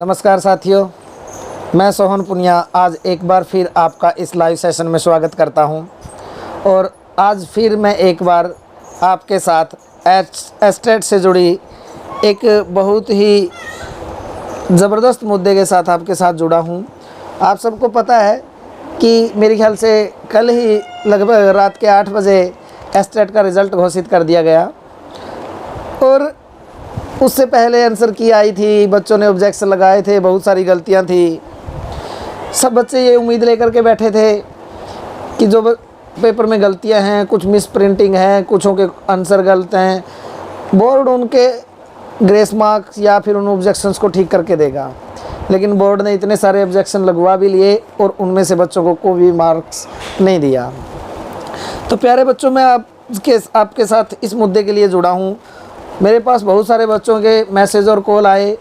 नमस्कार साथियों, मैं सोहन पुनिया आज एक बार फिर आपका इस लाइव सेशन में स्वागत करता हूं। और आज फिर मैं एक बार आपके साथ एस्टेट से जुड़ी एक बहुत ही ज़बरदस्त मुद्दे के साथ आपके साथ जुड़ा हूं। आप सबको पता है कि मेरे ख्याल से कल ही लगभग रात के 8 बजे एस्टेट का रिज़ल्ट घोषित कर दिया गया और उससे पहले आंसर की आई थी, बच्चों ने ऑब्जेक्शन लगाए थे, बहुत सारी गलतियां थी। सब बच्चे ये उम्मीद लेकर के बैठे थे कि जो पेपर में गलतियां हैं, कुछ मिस प्रिंटिंग है, कुछों के आंसर गलत हैं, बोर्ड उनके ग्रेस मार्क्स या फिर उन ऑब्जेक्शंस को ठीक करके देगा। लेकिन बोर्ड ने इतने सारे ऑब्जेक्शन लगवा भी लिए और उनमें से बच्चों को कोई भी मार्क्स नहीं दिया। तो प्यारे बच्चों, मैं आपके साथ इस मुद्दे के लिए जुड़ा हूँ। मेरे पास बहुत सारे बच्चों के मैसेज और कॉल आए।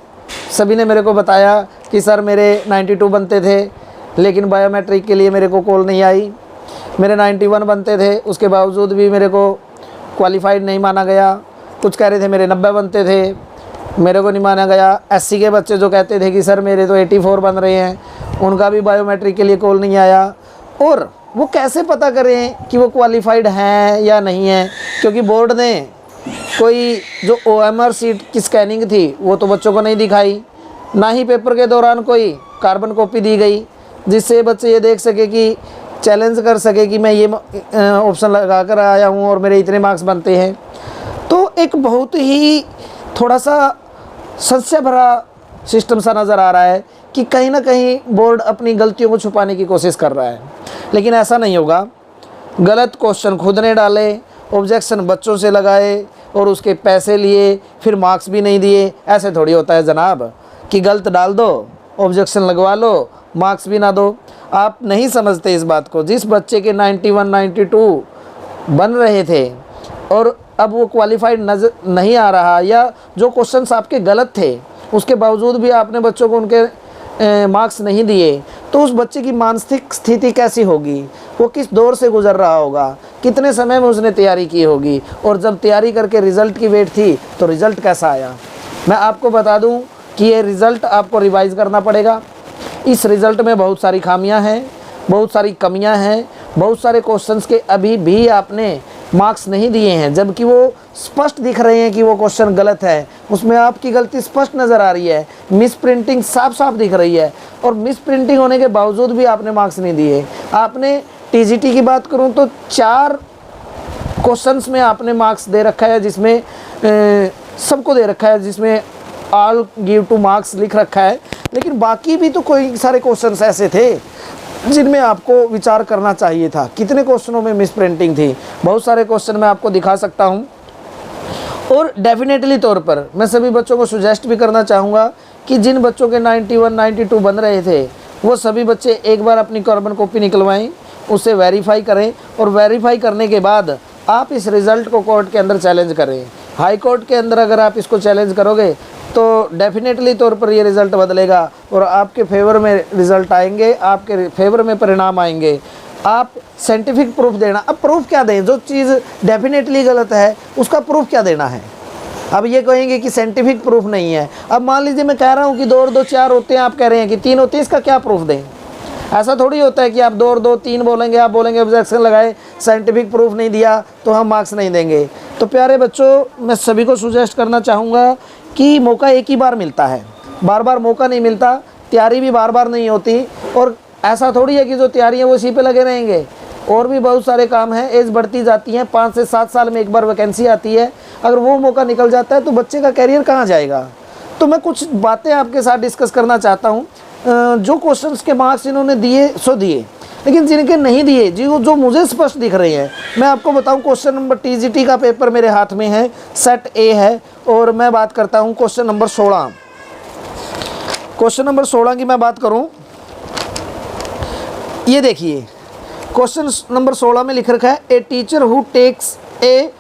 सभी ने मेरे को बताया कि सर मेरे 92 बनते थे लेकिन बायोमेट्रिक के लिए मेरे को कॉल नहीं आई। मेरे 91 बनते थे, उसके बावजूद भी मेरे को क्वालिफाइड नहीं माना गया। कुछ कह रहे थे मेरे 90 बनते थे, मेरे को नहीं माना गया। एससी के बच्चे जो कहते थे कि सर मेरे तो 84 बन रहे हैं, उनका भी बायोमेट्रिक के लिए कॉल नहीं आया। और वो कैसे पता करें कि वो क्वालिफाइड हैं या नहीं है, क्योंकि बोर्ड ने कोई जो OMR सीट की स्कैनिंग थी वो तो बच्चों को नहीं दिखाई, ना ही पेपर के दौरान कोई कार्बन कॉपी दी गई जिससे बच्चे ये देख सके कि चैलेंज कर सके कि मैं ये ऑप्शन लगा कर आया हूँ और मेरे इतने मार्क्स बनते हैं। तो एक बहुत ही थोड़ा सा संशय भरा सिस्टम सा नज़र आ रहा है कि कहीं ना कहीं बोर्ड अपनी गलतियों को छुपाने की कोशिश कर रहा है। लेकिन ऐसा नहीं होगा। गलत क्वेश्चन खुद ने डाले, ऑब्जेक्शन बच्चों से लगाए और उसके पैसे लिए, फिर मार्क्स भी नहीं दिए। ऐसे थोड़ी होता है जनाब कि गलत डाल दो, ऑब्जेक्शन लगवा लो, मार्क्स भी ना दो। आप नहीं समझते इस बात को। जिस बच्चे के 91 92 बन रहे थे और अब वो क्वालिफाइड नज़र नहीं आ रहा, या जो क्वेश्चंस आपके गलत थे उसके बावजूद भी आपने बच्चों को उनके मार्क्स नहीं दिए, तो उस बच्चे की मानसिक स्थिति कैसी होगी, वो किस दौर से गुजर रहा होगा, कितने समय में उसने तैयारी की होगी, और जब तैयारी करके रिज़ल्ट की वेट थी तो रिज़ल्ट कैसा आया। मैं आपको बता दूं कि ये रिज़ल्ट आपको रिवाइज़ करना पड़ेगा। इस रिज़ल्ट में बहुत सारी खामियां हैं, बहुत सारी कमियां हैं, बहुत सारे क्वेश्चंस के अभी भी आपने मार्क्स नहीं दिए हैं, जबकि वो स्पष्ट दिख रहे हैं कि वो क्वेश्चन गलत है, उसमें आपकी गलती स्पष्ट नज़र आ रही है, मिस प्रिंटिंग साफ साफ दिख रही है। और मिस प्रिंटिंग होने के बावजूद भी आपने मार्क्स नहीं दिए। आपने TGT की बात करूं तो 4 क्वेश्चंस में आपने मार्क्स दे रखा है, जिसमें सबको दे रखा है, जिसमें ऑल गिव टू मार्क्स लिख रखा है। लेकिन बाकी भी तो कोई सारे क्वेश्चंस ऐसे थे जिनमें आपको विचार करना चाहिए था। कितने क्वेश्चनों में मिस प्रिंटिंग थी, बहुत सारे क्वेश्चन मैं आपको दिखा सकता हूं। और डेफिनेटली तौर पर मैं सभी बच्चों को सुजेस्ट भी करना चाहूँगा कि जिन बच्चों के 91 92 बन रहे थे वो सभी बच्चे एक बार अपनी कार्बन कॉपी निकलवाएं, उसे वेरीफाई करें, और वेरीफाई करने के बाद आप इस रिज़ल्ट को कोर्ट के अंदर चैलेंज करें। हाई कोर्ट के अंदर अगर आप इसको चैलेंज करोगे तो डेफिनेटली तौर पर ये रिज़ल्ट बदलेगा और आपके फेवर में रिज़ल्ट आएंगे, आपके फेवर में परिणाम आएंगे। आप साइंटिफिक प्रूफ देना। अब प्रूफ क्या दें? जो चीज़ डेफिनेटली गलत है उसका प्रूफ क्या देना है? अब ये कहेंगे कि साइंटिफिक प्रूफ नहीं है। अब मान लीजिए मैं कह रहा हूँ कि 2 और 2 4 होते हैं, आप कह रहे हैं कि 3 होते हैं, इसका क्या प्रूफ दें? ऐसा थोड़ी होता है कि आप 2 और 2 3 बोलेंगे, आप बोलेंगे ऑब्जेक्शन लगाए, साइंटिफिक प्रूफ नहीं दिया तो हम मार्क्स नहीं देंगे। तो प्यारे बच्चों, मैं सभी को सुजेस्ट करना चाहूँगा कि मौका एक ही बार मिलता है, बार बार मौका नहीं मिलता। तैयारी भी बार बार नहीं होती, और ऐसा थोड़ी है कि जो तैयारी है वो इसी पे लगे रहेंगे। और भी बहुत सारे काम हैं, एज बढ़ती जाती है, 5 से 7 साल में एक बार वैकेंसी आती है। अगर वो मौका निकल जाता है तो बच्चे का कैरियर कहाँ जाएगा? तो मैं कुछ बातें आपके साथ डिस्कस करना चाहता हूँ। जो क्वेश्चंस के मार्क्स इन्होंने दिए सो दिए, लेकिन जिनके नहीं दिए, जो मुझे स्पष्ट दिख रहे हैं, मैं आपको बताऊं। क्वेश्चन नंबर TGT का पेपर मेरे हाथ में है, सेट A है, और मैं बात करता हूं क्वेश्चन नंबर 16। क्वेश्चन नंबर 16 की मैं बात करूं, ये देखिए क्वेश्चन नंबर 16 में लिख रखा है, a teacher who takes a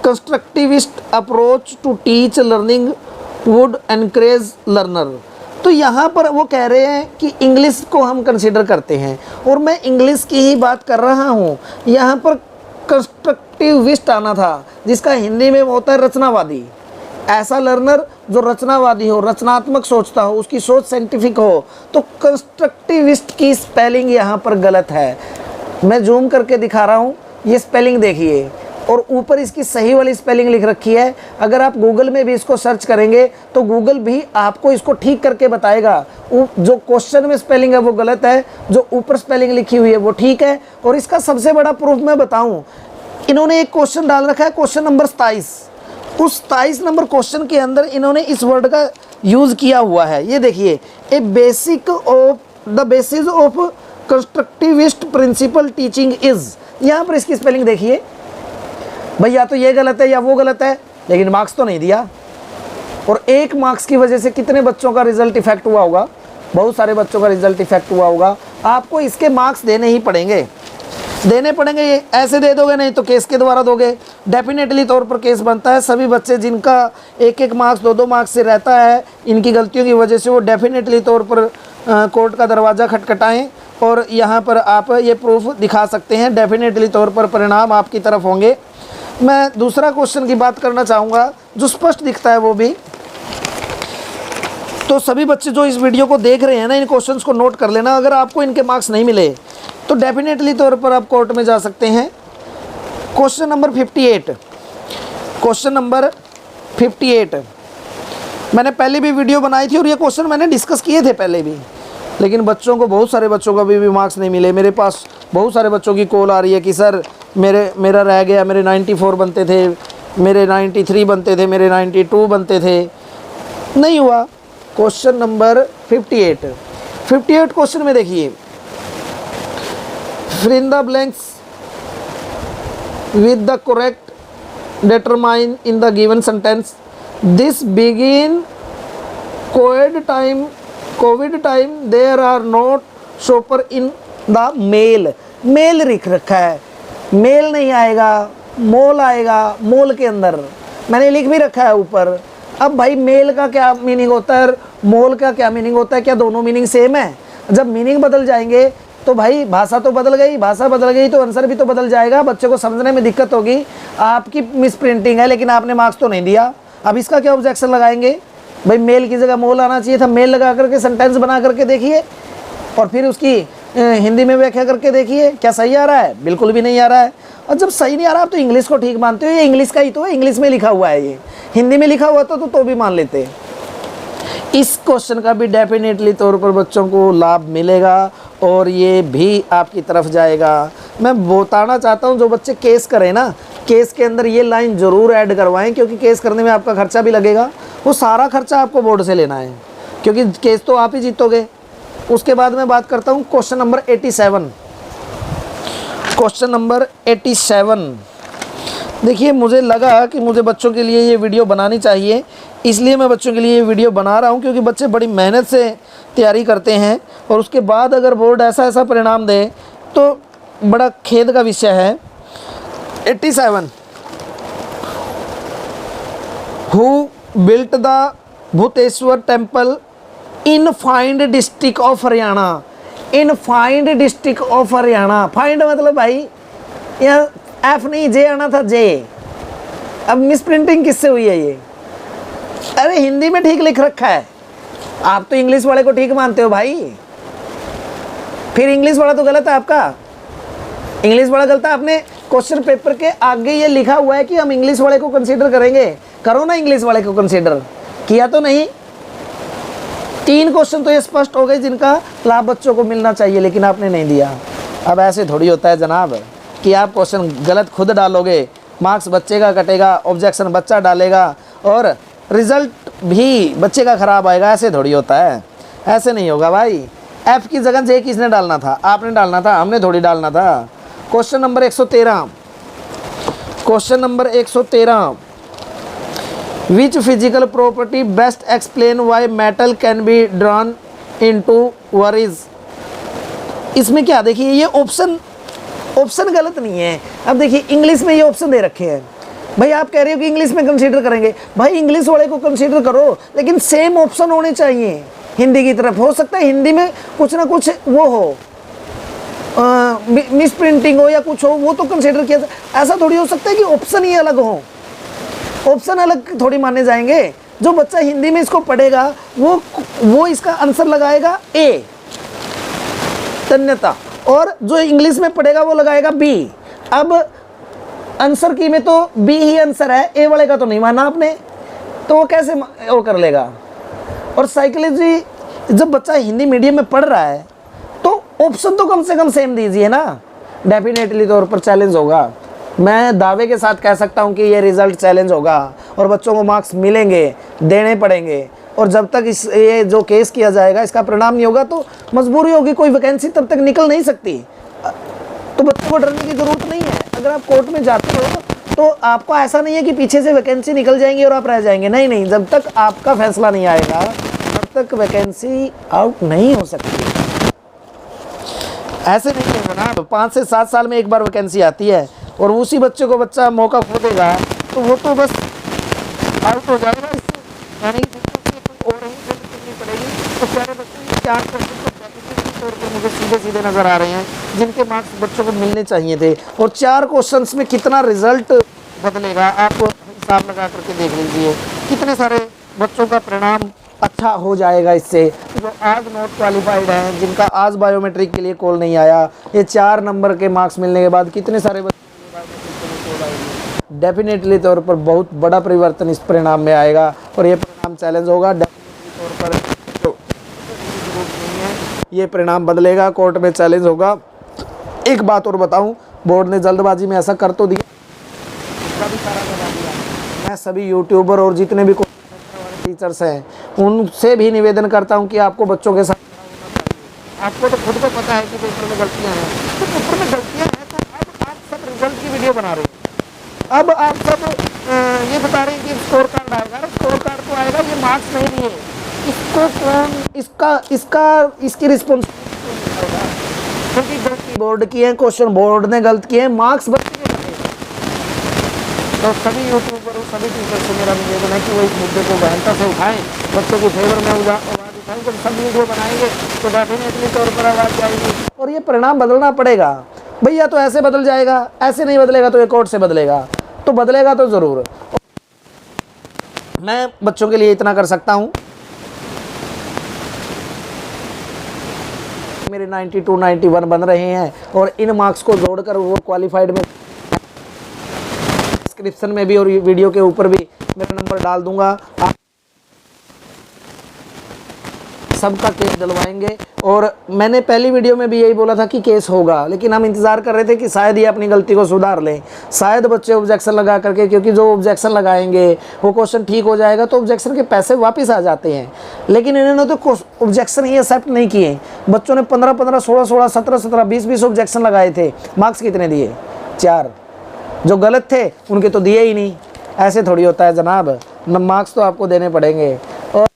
constructivist approach to teach learning would encourage learner. तो यहाँ पर वो कह रहे हैं कि इंग्लिश को हम कंसिडर करते हैं, और मैं इंग्लिश की ही बात कर रहा हूँ। यहाँ पर कंस्ट्रक्टिविस्ट आना था, जिसका हिंदी में होता है रचनावादी। ऐसा लर्नर जो रचनावादी हो, रचनात्मक सोचता हो, उसकी सोच साइंटिफिक हो। तो कंस्ट्रक्टिविस्ट की स्पेलिंग यहाँ पर गलत है। मैं जूम करके दिखा रहा हूँ, ये स्पेलिंग देखिए, और ऊपर इसकी सही वाली स्पेलिंग लिख रखी है। अगर आप गूगल में भी इसको सर्च करेंगे तो गूगल भी आपको इसको ठीक करके बताएगा। जो क्वेश्चन में स्पेलिंग है वो गलत है, जो ऊपर स्पेलिंग लिखी हुई है वो ठीक है। और इसका सबसे बड़ा प्रूफ मैं बताऊं, इन्होंने एक क्वेश्चन डाल रखा है, क्वेश्चन नंबर 27। उस 27 नंबर क्वेश्चन के अंदर इन्होंने इस वर्ड का यूज़ किया हुआ है। ये देखिए, a basic of the basis of constructivist principle teaching is. यहाँ पर इसकी स्पेलिंग देखिए भाई, या तो ये गलत है या वो गलत है, लेकिन मार्क्स तो नहीं दिया। और एक मार्क्स की वजह से कितने बच्चों का रिजल्ट इफेक्ट हुआ होगा, बहुत सारे बच्चों का रिजल्ट इफेक्ट हुआ होगा। आपको इसके मार्क्स देने ही पड़ेंगे, देने पड़ेंगे। ये ऐसे दे दोगे नहीं तो केस के द्वारा दोगे, डेफिनेटली तौर पर केस बनता है। सभी बच्चे जिनका एक एक मार्क्स, दो दो मार्क्स से रहता है इनकी गलतियों की वजह से, वो डेफिनेटली तौर पर कोर्ट का दरवाज़ा खटखटाएं और यहाँ पर आप ये प्रूफ दिखा सकते हैं। डेफिनेटली तौर पर परिणाम आपकी तरफ होंगे। मैं दूसरा क्वेश्चन की बात करना चाहूँगा जो स्पष्ट दिखता है वो भी। तो सभी बच्चे जो इस वीडियो को देख रहे हैं ना, इन क्वेश्चंस को नोट कर लेना। अगर आपको इनके मार्क्स नहीं मिले तो डेफिनेटली तौर पर आप कोर्ट में जा सकते हैं। क्वेश्चन नंबर 58, क्वेश्चन नंबर 58 मैंने पहले भी वीडियो बनाई थी और ये क्वेश्चन मैंने डिस्कस किए थे पहले भी, लेकिन बच्चों को, बहुत सारे बच्चों को अभी भी मार्क्स नहीं मिले। मेरे पास बहुत सारे बच्चों की कॉल आ रही है कि सर मेरा रह गया, मेरे 94 बनते थे, मेरे 93 बनते थे, मेरे 92 बनते थे, नहीं हुआ। क्वेश्चन नंबर 58 क्वेश्चन में देखिए, fill in the blanks with the correct determine in the given sentence. This begin COVID time there are not shopper in the mall. मेल लिख रखा है, मेल नहीं आएगा, मोल आएगा। मोल के अंदर मैंने लिख भी रखा है ऊपर। अब भाई मेल का क्या मीनिंग होता है, मोल का क्या मीनिंग होता है? क्या दोनों मीनिंग सेम है? जब मीनिंग बदल जाएंगे तो भाई भाषा तो बदल गई, भाषा बदल गई तो आंसर भी तो बदल जाएगा। बच्चे को समझने में दिक्कत होगी। आपकी मिस प्रिंटिंग है लेकिन आपने मार्क्स तो नहीं दिया। अब इसका क्या ऑब्जेक्शन लगाएंगे? भाई मेल की जगह मोल आना चाहिए था। मेल लगा करके सेंटेंस बना करके देखिए और फिर उसकी हिंदी में व्याख्या करके देखिए, क्या सही आ रहा है? बिल्कुल भी नहीं आ रहा है। और जब सही नहीं आ रहा आप तो इंग्लिश को ठीक मानते हो, ये इंग्लिश का ही तो है, इंग्लिश में लिखा हुआ है, ये हिंदी में लिखा हुआ तो भी मान लेते। इस क्वेश्चन का भी डेफिनेटली तौर पर बच्चों को लाभ मिलेगा और ये भी आपकी तरफ जाएगा। मैं बताना चाहता हूँ जो बच्चे केस करें ना, केस के अंदर ये लाइन ज़रूर ऐड करवाएं, क्योंकि केस करने में आपका खर्चा भी लगेगा। वो सारा खर्चा आपको बोर्ड से लेना है, क्योंकि केस तो आप ही जीतोगे। उसके बाद मैं बात करता हूँ क्वेश्चन नंबर 87। क्वेश्चन नंबर 87 देखिए, मुझे लगा कि मुझे बच्चों के लिए ये वीडियो बनानी चाहिए, इसलिए मैं बच्चों के लिए ये वीडियो बना रहा हूँ, क्योंकि बच्चे बड़ी मेहनत से तैयारी करते हैं और उसके बाद अगर बोर्ड ऐसा परिणाम दे तो बड़ा खेद का विषय है। 87 who built the Bhuteshwar temple in find district of Haryana. In find district of Haryana, find मतलब भाई यहाँ एफ नहीं जे आना था, जे। अब मिस प्रिंटिंग किससे हुई है ये? अरे हिंदी में ठीक लिख रखा है, आप तो इंग्लिश वाले को ठीक मानते हो भाई। फिर इंग्लिश वाला तो गलत है आपका, इंग्लिश वाला गलत है। आपने क्वेश्चन पेपर के आगे ये लिखा हुआ है कि हम इंग्लिश वाले को कंसीडर करेंगे, करो ना इंग्लिश वाले को कंसीडर, किया तो नहीं। 3 क्वेश्चन तो ये स्पष्ट हो गए जिनका लाभ बच्चों को मिलना चाहिए, लेकिन आपने नहीं दिया। अब ऐसे थोड़ी होता है जनाब कि आप क्वेश्चन गलत खुद डालोगे, मार्क्स बच्चे का कटेगा, ऑब्जेक्शन बच्चा डालेगा और रिजल्ट भी बच्चे का ख़राब आएगा। ऐसे थोड़ी होता है, ऐसे नहीं होगा भाई। एफ की जगह जे किसने डालना था? आपने डालना था, हमने थोड़ी डालना था। Question number 113, question number 113 which physical property best explain why metal can be drawn into worries. इसमें क्या, देखिए ये ऑप्शन गलत नहीं है। अब देखिए इंग्लिश में ये ऑप्शन दे रखे हैं। भाई आप कह रहे हो कि इंग्लिश में कंसीडर करेंगे, भाई इंग्लिश वाले को कंसीडर करो, लेकिन सेम ऑप्शन होने चाहिए हिंदी की तरफ। हो सकता है हिंदी में कुछ ना कुछ वो हो, मिस प्रिंटिंग हो या कुछ हो, वो तो कंसीडर किया जाए। ऐसा थोड़ी हो सकता है कि ऑप्शन ही अलग हो। ऑप्शन अलग थोड़ी माने जाएंगे। जो बच्चा हिंदी में इसको पढ़ेगा वो इसका आंसर लगाएगा ए, तन्यता, और जो इंग्लिश में पढ़ेगा वो लगाएगा बी। अब आंसर की में तो बी ही आंसर है, ए वाले का तो नहीं माना आपने, तो वो कैसे वो कर लेगा। और साइकोलॉजी जब बच्चा हिंदी मीडियम में पढ़ रहा है तो ऑप्शन तो कम से कम सेम दीजिए ना। डेफिनेटली तौर पर चैलेंज होगा, मैं दावे के साथ कह सकता हूं कि ये रिजल्ट चैलेंज होगा और बच्चों को मार्क्स मिलेंगे, देने पड़ेंगे। और जब तक ये जो केस किया जाएगा इसका परिणाम नहीं होगा तो मजबूरी होगी, कोई वैकेंसी तब तक निकल नहीं सकती। तो बच्चों को डरने की ज़रूरत नहीं है। अगर आप कोर्ट में जाते हो तो आपको ऐसा नहीं है कि पीछे से वैकेंसी निकल जाएंगी और आप रह जाएंगे, नहीं नहीं, जब तक आपका फैसला नहीं आएगा तब तक वैकेंसी आउट नहीं हो सकती। ऐसे नहीं होगा ना, 5 से 7 साल में एक बार वैकेंसी आती है और उसी बच्चे को बच्चा मौका खो देगा तो वो तो बस आउट हो जाएगा। इससे यानी कि और ही करनी पड़ेगी। तो सारे बच्चे 4% तौर पर मुझे सीधे सीधे नज़र आ रहे हैं जिनके मार्क्स बच्चों को मिलने चाहिए थे। और 4 क्वेश्चंस में कितना रिजल्ट बदलेगा आप हिसाब लगा करके देख लीजिए, कितने सारे बच्चों का परिणाम अच्छा हो जाएगा इससे। जो आज नॉट क्वालिफाइड हैं, जिनका आज बायोमेट्रिक के लिए कॉल नहीं आया, ये 4 नंबर के मार्क्स मिलने के बाद कितने सारे बच्चे डेफिनेटली तौर पर बहुत बड़ा परिवर्तन इस परिणाम में आएगा और ये परिणाम चैलेंज होगा। डेफिनेटली तौर पर तो ये परिणाम बदलेगा, कोर्ट में चैलेंज होगा। एक बात और बताऊं, बोर्ड ने जल्दबाजी में ऐसा कर तो दिया, मैं सभी यूट्यूबर और जितने भी टीचर्स हैं उनसे भी निवेदन करता हूं कि आपको बच्चों के साथ आपको तो खुद को पता है कि पेपर में गलतियां हैं, तो पेपर में गलतियां हैं तो अब आप सब रिजल्ट की वीडियो बना रहे हैं। अब आप सब ये बता रहे हैं कि स्कोर कार्ड आएगा, स्कोर कार्ड तो आएगा, ये मार्क्स नहीं दिए, इसको कौन इसकी रिस्पॉन्सिबिलिटी होगा, क्योंकि गलती बोर्ड की है, क्वेश्चन बोर्ड ने गलत किए हैं, मार्क्स बच्चे के बने। तो सभी यूट्यूबर और सभी टीचर से मेरा निवेदन है कि वो इस मुद्दे को गहनता से उठाएं, बच्चों के फेवर में आवाज़ उठाएं। जब सब वीडियो बनाएंगे तो डेफिनेटली तौर पर आवाज़ आएगी और ये परिणाम बदलना पड़ेगा भैया। तो ऐसे बदल जाएगा, ऐसे नहीं बदलेगा तो ये कोर्ट से बदलेगा, तो बदलेगा तो ज़रूर। मैं बच्चों के लिए इतना कर सकता हूँ, मेरे 92 91 बन रहे हैं और इन मार्क्स को जोड़कर वो क्वालिफाइड में डिस्क्रिप्शन में भी और वीडियो के ऊपर भी मेरा नंबर डाल दूंगा। आप सबका केस डलवाएंगे। और मैंने पहली वीडियो में भी यही बोला था कि केस होगा, लेकिन हम इंतज़ार कर रहे थे कि शायद ये अपनी गलती को सुधार लें, शायद बच्चे ऑब्जेक्शन लगा करके, क्योंकि जो ऑब्जेक्शन लगाएंगे वो क्वेश्चन ठीक हो जाएगा तो ऑब्जेक्शन के पैसे वापस आ जाते हैं। लेकिन इन्होंने तो ऑब्जेक्शन ही एक्सेप्ट नहीं किए। बच्चों ने 15-15, 16-16, 17-17, 20-20 ऑब्जेक्शन लगाए थे, मार्क्स कितने दिए? 4। जो गलत थे उनके तो दिए ही नहीं। ऐसे थोड़ी होता है जनाब, मार्क्स तो आपको देने पड़ेंगे। और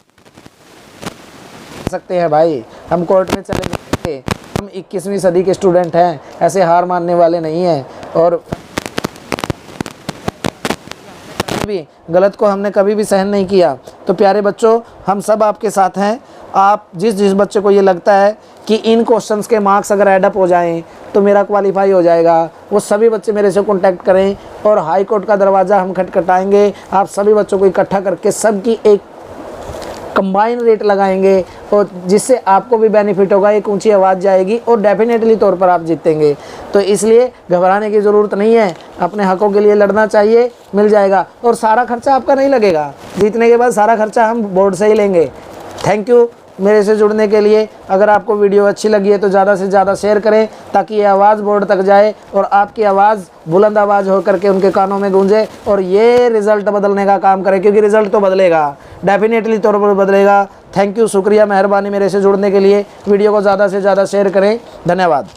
सकते हैं भाई, हम कोर्ट में चले जाएंगे, हम 21वीं सदी के स्टूडेंट हैं, ऐसे हार मानने वाले नहीं हैं। और भी गलत को हमने कभी भी सहन नहीं किया। तो प्यारे बच्चों, हम सब आपके साथ हैं। आप जिस बच्चे को ये लगता है कि इन क्वेश्चंस के मार्क्स अगर एडअप हो जाएं तो मेरा क्वालिफाई हो जाएगा, वो सभी बच्चे मेरे से कांटेक्ट करें और हाई कोर्ट का दरवाज़ा हम खटखटाएंगे। आप सभी बच्चों को इकट्ठा करके सबकी एक कंबाइन रेट लगाएंगे और जिससे आपको भी बेनिफिट होगा, एक ऊंची आवाज़ जाएगी और डेफिनेटली तौर पर आप जीतेंगे। तो इसलिए घबराने की ज़रूरत नहीं है, अपने हकों के लिए लड़ना चाहिए, मिल जाएगा। और सारा खर्चा आपका नहीं लगेगा, जीतने के बाद सारा खर्चा हम बोर्ड से ही लेंगे। थैंक यू मेरे से जुड़ने के लिए। अगर आपको वीडियो अच्छी लगी है तो ज़्यादा से ज़्यादा शेयर करें ताकि ये आवाज़ बोर्ड तक जाए और आपकी आवाज़ बुलंद आवाज़ हो करके उनके कानों में गूंजे और ये रिज़ल्ट बदलने का काम करे, क्योंकि रिज़ल्ट तो बदलेगा, डेफिनेटली तौर पर बदलेगा। थैंक यू, शुक्रिया, मेहरबानी मेरे से जुड़ने के लिए। वीडियो को ज़्यादा से ज़्यादा शेयर करें। धन्यवाद।